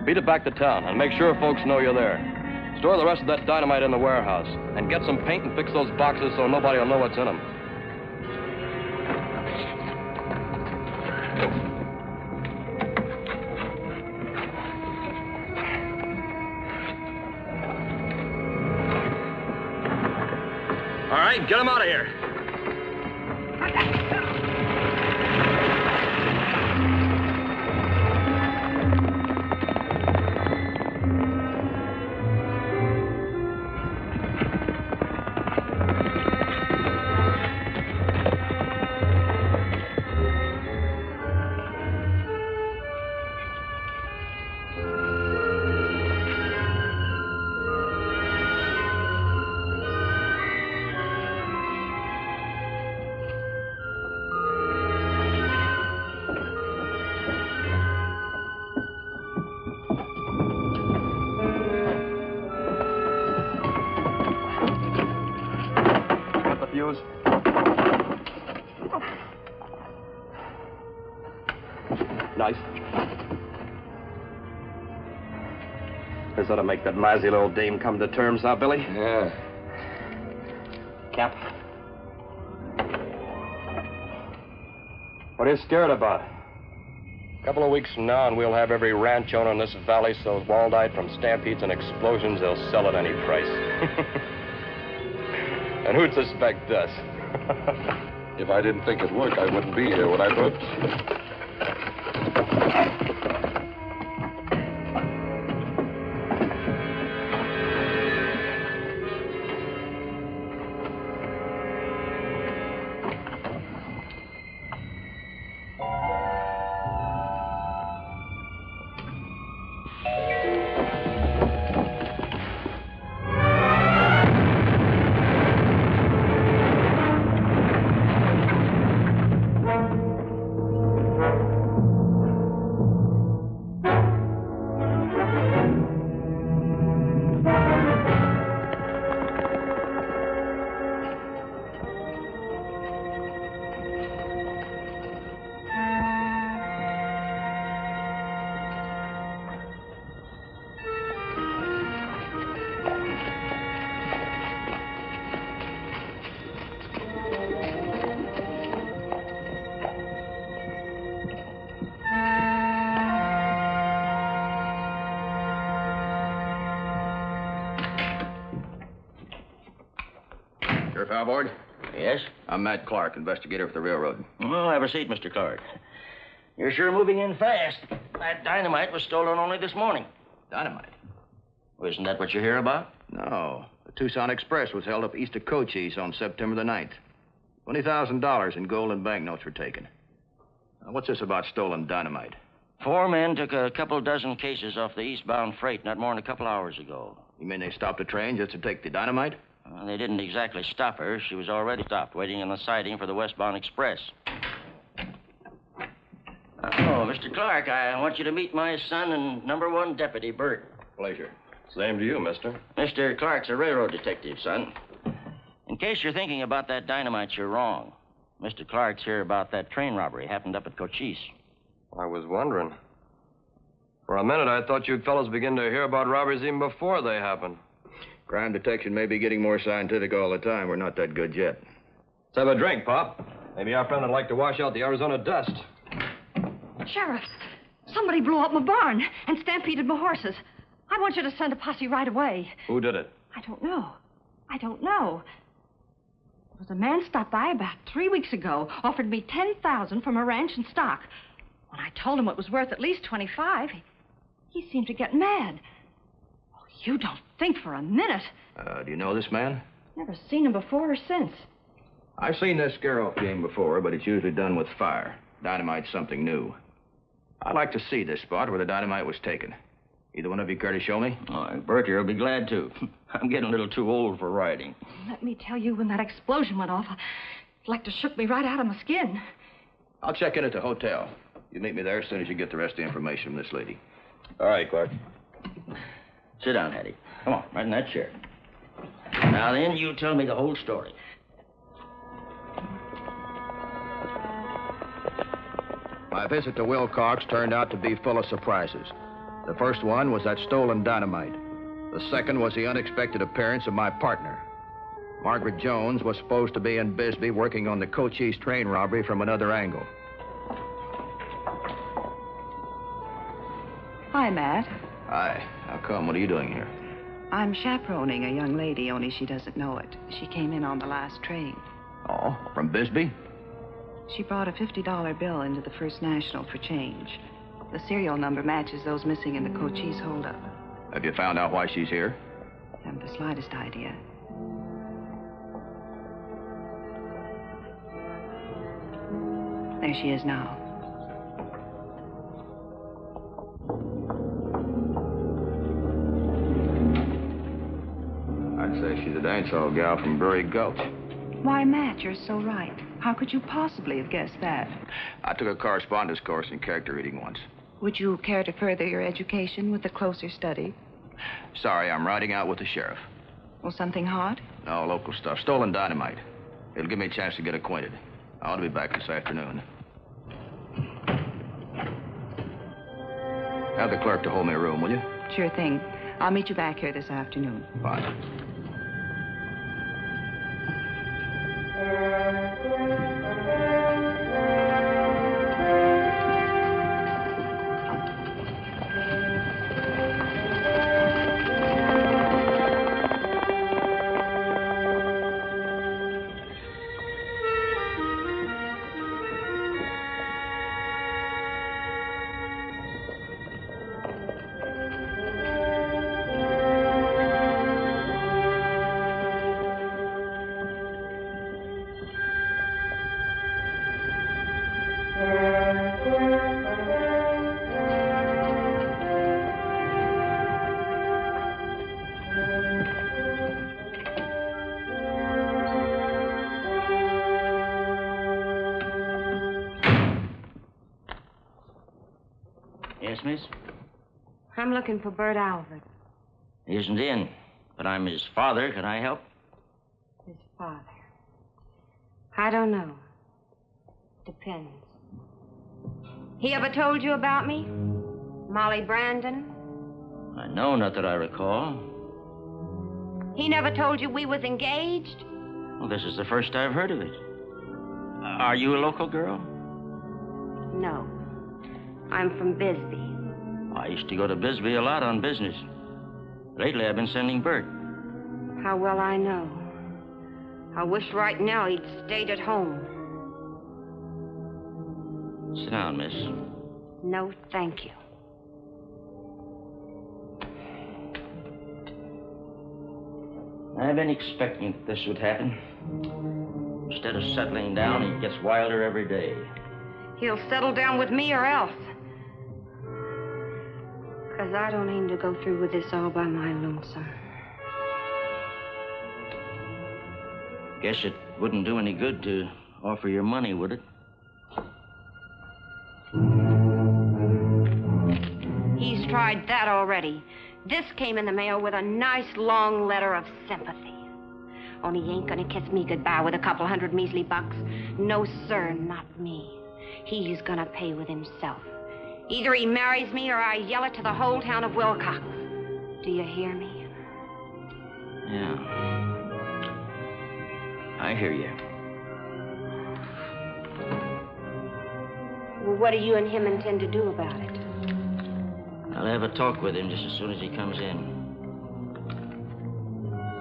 Beat it back to town and make sure folks know you're there. Store the rest of that dynamite in the warehouse and get some paint and fix those boxes so nobody will know what's in them. All right, get them out of here. Nice. This ought to make that lousy little dame come to terms, huh, Billy? Yeah. Cap. What are you scared about? A couple of weeks from now, and we'll have every ranch owner in this valley so walled-eyed from stampedes and explosions, they'll sell at any price. And who'd suspect us? If I didn't think it'd work, I wouldn't be here, would I, Bert? Starboard. Yes? I'm Matt Clark, investigator for the railroad. Oh, have a seat, Mr. Clark. You're sure moving in fast. That dynamite was stolen only this morning. Dynamite? Well, isn't that what you hear about? No. The Tucson Express was held up east of Cochise on September the 9th. $20,000 in gold and banknotes were taken. Now, what's this about stolen dynamite? 4 men took a couple dozen cases off the eastbound freight not more than a couple hours ago. You mean they stopped the train just to take the dynamite? They didn't exactly stop her. She was already stopped, waiting in the siding for the westbound express. Oh, Mr. Clark, I want you to meet my son and #1 deputy, Bert. Pleasure. Same to you, mister. Mr. Clark's a railroad detective, son. In case you're thinking about that dynamite, you're wrong. Mr. Clark's here about that train robbery happened up at Cochise. I was wondering. For a minute, I thought you fellows began to hear about robberies even before they happen. Crime detection may be getting more scientific all the time. We're not that good yet. Let's have a drink, Pop. Maybe our friend would like to wash out the Arizona dust. Sheriff, somebody blew up my barn and stampeded my horses. I want you to send a posse right away. Who did it? I don't know. There was a man stopped by about 3 weeks ago, offered me $10,000 for my ranch and stock. When I told him it was worth at least $25, he seemed to get mad. Oh, you don't think for a minute. Do you know this man? Never seen him before or since. I've seen this scare-off game before, but it's usually done with fire. Dynamite's something new. I'd like to see this spot where the dynamite was taken. Either one of you care to show me? Oh, Bert here will be glad to. I'm getting a little too old for riding. Let me tell you, when that explosion went off, it like to shook me right out of my skin. I'll check in at the hotel. You meet me there as soon as you get the rest of the information from this lady. All right, Clark. Sit down, Hattie. Come on, right in that chair. Now then, you tell me the whole story. My visit to Wilcox turned out to be full of surprises. The first one was that stolen dynamite. The second was the unexpected appearance of my partner. Margaret Jones was supposed to be in Bisbee working on the Cochise train robbery from another angle. Hi, Matt. Hi. How come? What are you doing here? I'm chaperoning a young lady, only she doesn't know it. She came in on the last train. Oh, from Bisbee? She brought a $50 bill into the First National for change. The serial number matches those missing in the Cochise holdup. Have you found out why she's here? Haven't the slightest idea. There she is now. I'd say she's a dance-hall gal from Bury Gulch. Why, Matt, you're so right. How could you possibly have guessed that? I took a correspondence course in character reading once. Would you care to further your education with a closer study? Sorry, I'm riding out with the sheriff. Well, something hot? No, local stuff. Stolen dynamite. It'll give me a chance to get acquainted. I ought to be back this afternoon. Have the clerk to hold me a room, will you? Sure thing. I'll meet you back here this afternoon. Fine. Yes, miss? I'm looking for Bert Albert. He isn't in, but I'm his father. Can I help? His father. I don't know. Depends. He ever told you about me? Molly Brandon? I know, not that I recall. He never told you we was engaged? Well, this is the first I've heard of it. Are you a local girl? No. I'm from Bisbee. I used to go to Bisbee a lot on business. Lately, I've been sending Bert. How well I know. I wish right now he'd stayed at home. Sit down, miss. No, thank you. I've been expecting that this would happen. Instead of settling down, he gets wilder every day. He'll settle down with me or else. 'Cause I don't aim to go through with this all by my lonesome. Guess it wouldn't do any good to offer your money, would it? He's tried that already. This came in the mail with a nice long letter of sympathy. Only he ain't gonna kiss me goodbye with a couple hundred measly bucks. No, sir, not me. He's gonna pay with himself. Either he marries me or I yell it to the whole town of Wilcox. Do you hear me? Yeah. I hear you. Well, what do you and him intend to do about it? I'll have a talk with him just as soon as he comes in.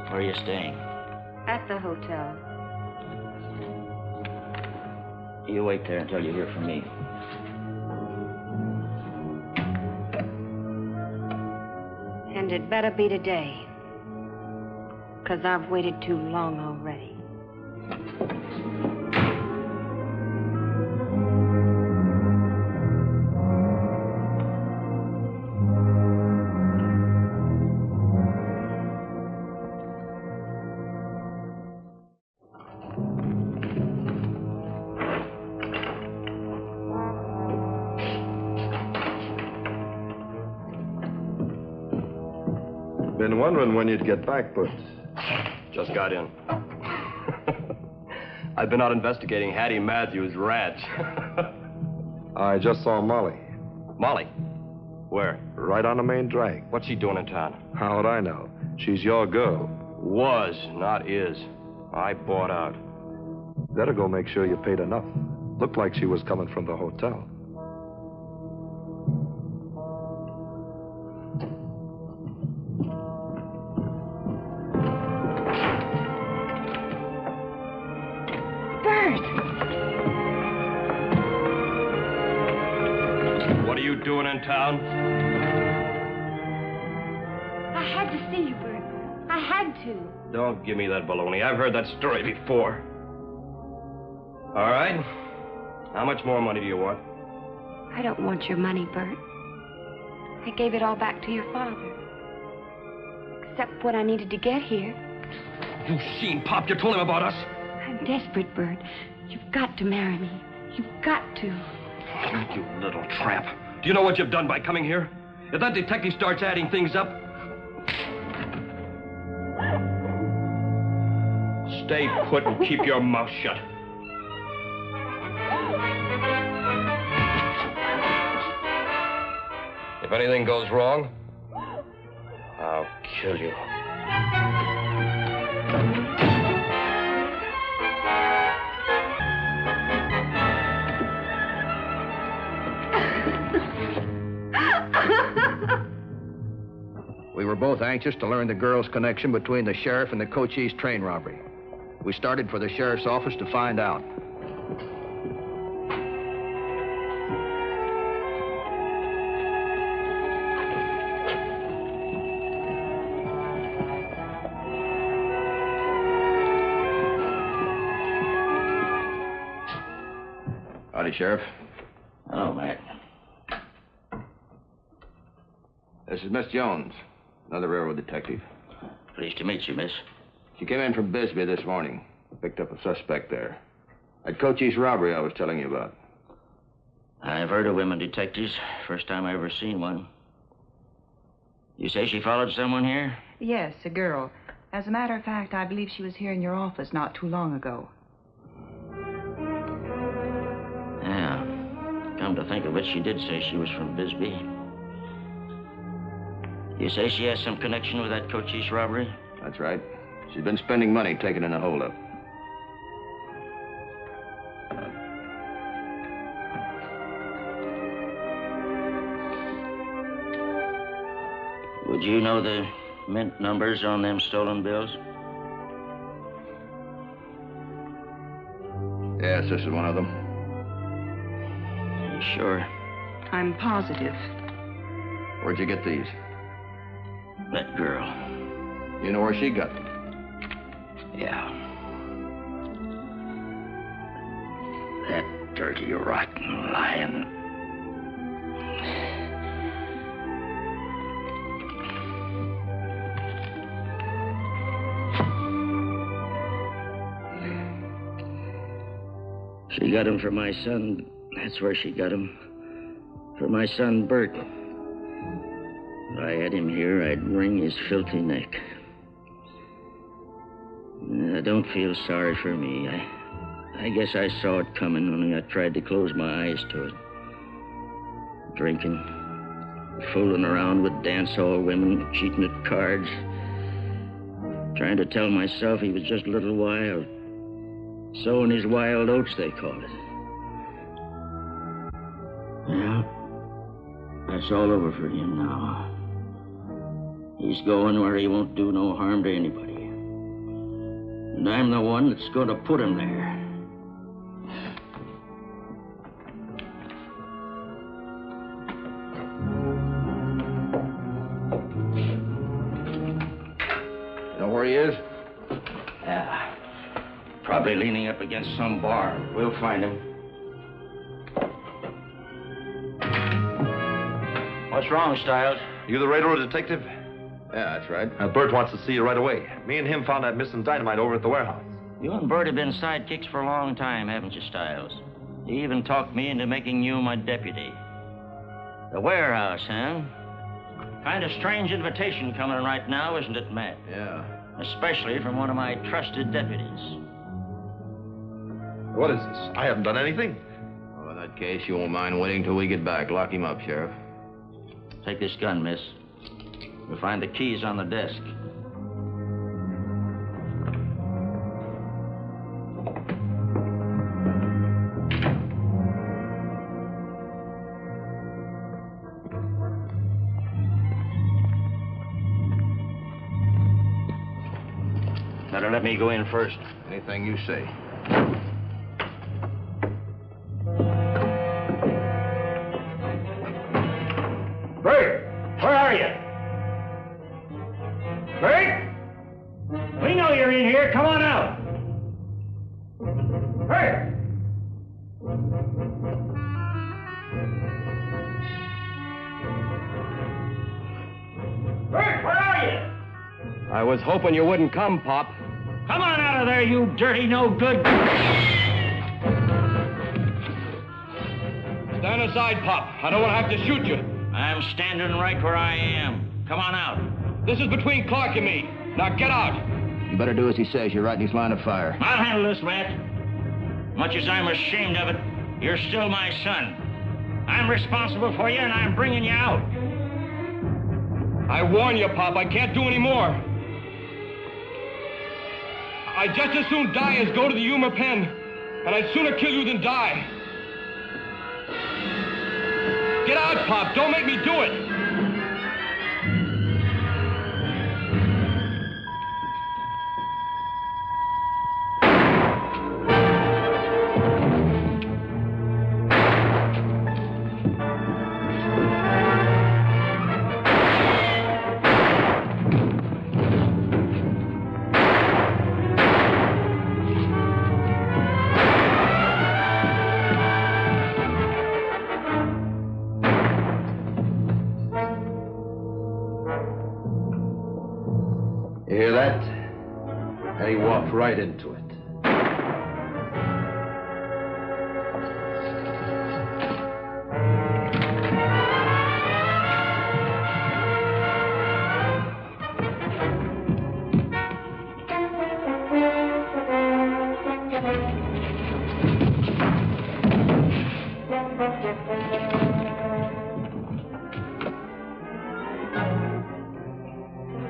Where are you staying? At the hotel. You wait there until you hear from me. And it better be today. 'Cause I've waited too long already. Been wondering when you'd get back, but... Just got in. I've been out investigating Hattie Matthews' ranch. I just saw Molly. Molly? Where? Right on the main drag. What's she doing in town? How would I know? She's your girl. Was, not is. I bought out. Better go make sure you paid enough. Looked like she was coming from the hotel. What are you doing in town? I had to see you, Bert. I had to. Don't give me that baloney. I've heard that story before. All right. How much more money do you want? I don't want your money, Bert. I gave it all back to your father. Except what I needed to get here. You seen Pop? You told him about us? I'm desperate, Bert. You've got to marry me. You've got to. You little tramp. Do you know what you've done by coming here? If that detective starts adding things up... Stay put and keep your mouth shut. If anything goes wrong, I'll kill you. We were both anxious to learn the girl's connection between the sheriff and the Cochise train robbery. We started for the sheriff's office to find out. Howdy, Sheriff. Hello, Matt. This is Miss Jones, another railroad detective. Pleased to meet you, miss. She came in from Bisbee this morning. Picked up a suspect there. That Cochise robbery I was telling you about. I've heard of women detectives. First time I ever seen one. You say she followed someone here? Yes, a girl. As a matter of fact, I believe she was here in your office not too long ago. Yeah. Come to think of it, she did say she was from Bisbee. You say she has some connection with that Cochise robbery? That's right. She's been spending money taken in a holdup. Would you know the mint numbers on them stolen bills? Yes, this is one of them. You sure? I'm positive. Where'd you get these? That girl. You know where she got them? Yeah. That dirty, rotten, lying. She got him for my son. That's where she got him. For my son, Bert. If I had him here, I'd wring his filthy neck. Don't feel sorry for me. I guess I saw it coming, only I tried to close my eyes to it. Drinking, fooling around with dance hall women, cheating at cards. Trying to tell myself he was just a little wild. Sowing his wild oats, they call it. Yeah, that's all over for him now. He's going where he won't do no harm to anybody. And I'm the one that's going to put him there. You know where he is? Yeah. Probably leaning up against some bar. We'll find him. What's wrong, Stiles? You the railroad detective? Yeah, that's right. Bert wants to see you right away. Me and him found that missing dynamite over at the warehouse. You and Bert have been sidekicks for a long time, haven't you, Stiles? He even talked me into making you my deputy. The warehouse, huh? Kind of strange invitation coming right now, isn't it, Matt? Yeah. Especially from one of my trusted deputies. What is this? I haven't done anything. Well, in that case, you won't mind waiting till we get back. Lock him up, Sheriff. Take this gun, miss. You'll find the keys on the desk. Better let me go in first. Anything you say. Bert, where are you? Bert? We know you're in here. Come on out. Bert! Bert, where are you? I was hoping you wouldn't come, Pop. Come on out of there, you dirty no-good. Stand aside, Pop. I don't want to have to shoot you. I'm standing right where I am. Come on out. This is between Clark and me. Now get out. You better do as he says. You're right in his line of fire. I'll handle this, Matt. Much as I'm ashamed of it, you're still my son. I'm responsible for you, and I'm bringing you out. I warn you, Pop. I can't do any more. I'd just as soon die as go to the humor pen. And I'd sooner kill you than die. Get out, Pop. Don't make me do it. You hear that? And he walked right into it.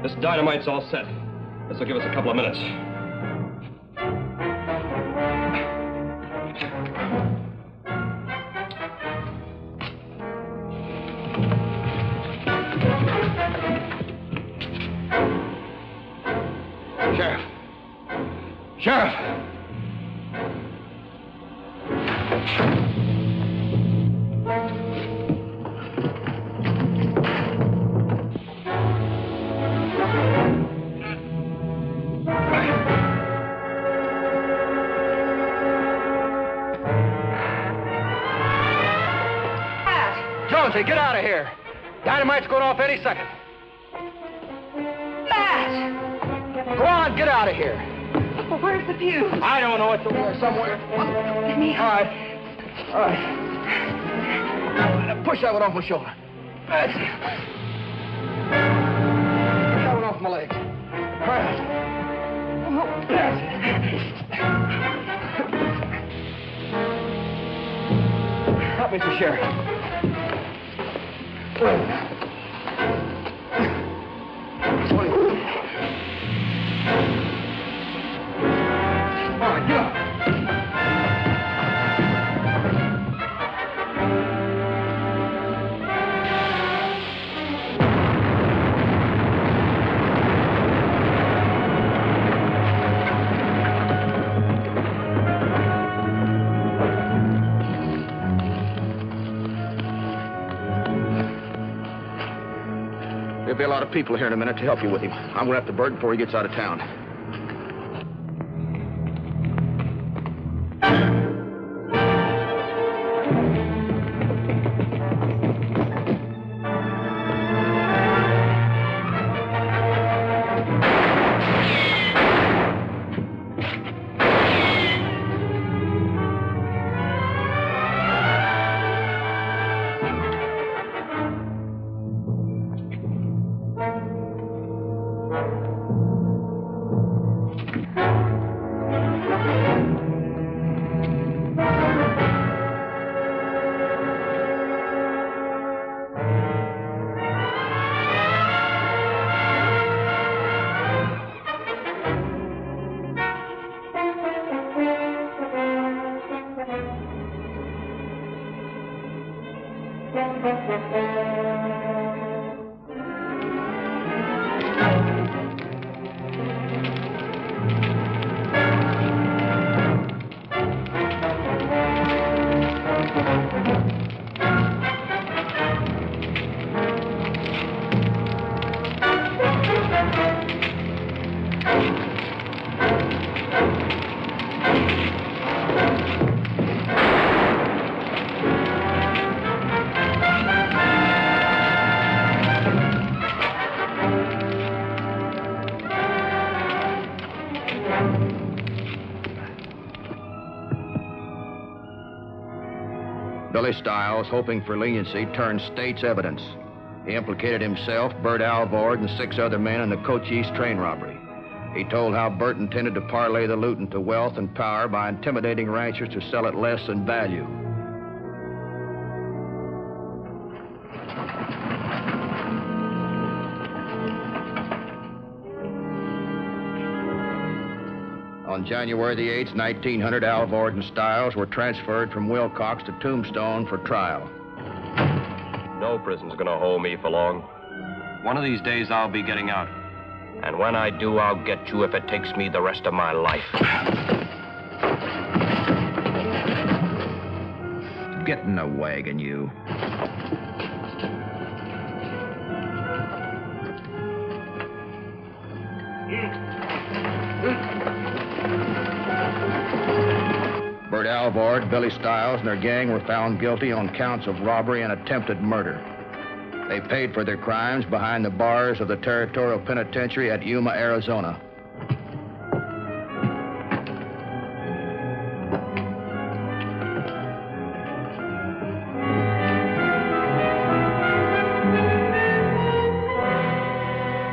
This dynamite's all set. This will give us a couple of minutes. Sheriff! Sheriff! Jonesy, get out of here. Dynamite's going off any second. Matt! Go on, get out of here. Well, where's the fuse? I don't know. It's over there somewhere. Let me... All right. All right. Push that one off my shoulder. That's it. Push that one off my leg. All right. That's it. Help me, Mr. Sheriff. All right, get up. There'll be a lot of people here in a minute to help you with him. I'm going after Bert before he gets out of town. Billy Stiles, hoping for leniency, turned state's evidence. He implicated himself, Bert Alvord, and 6 other men in the Cochise train robbery. He told how Bert intended to parlay the loot into wealth and power by intimidating ranchers to sell it less than value. On January the 8th, 1900, Alvord and Stiles were transferred from Wilcox to Tombstone for trial. No prison's gonna hold me for long. One of these days I'll be getting out. And when I do, I'll get you if it takes me the rest of my life. Get in the wagon, you. Bert Alvord, Billy Stiles, and their gang were found guilty on counts of robbery and attempted murder. They paid for their crimes behind the bars of the Territorial Penitentiary at Yuma, Arizona.